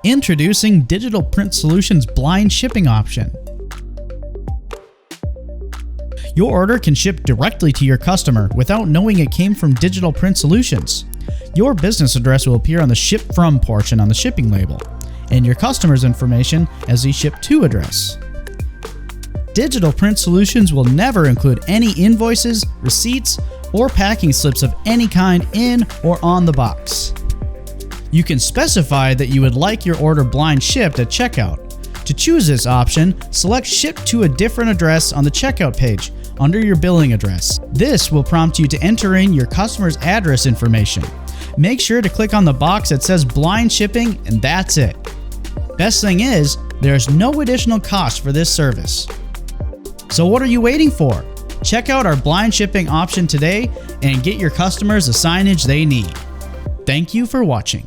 Introducing Digital Print Solutions blind shipping option. Your order can ship directly to your customer without knowing it came from Digital Print Solutions. Your business address will appear on the Ship From portion on the shipping label, and your customer's information as the Ship To address. Digital Print Solutions will never include any invoices, receipts, or packing slips of any kind in or on the box. You can specify that you would like your order blind shipped at checkout. To choose this option, select Ship to a different address on the checkout page under your billing address. This will prompt you to enter in your customer's address information. Make sure to click on the box that says blind shipping, and that's it. Best thing is, there's no additional cost for this service. So what are you waiting for? Check out our blind shipping option today and get your customers the signage they need. Thank you for watching.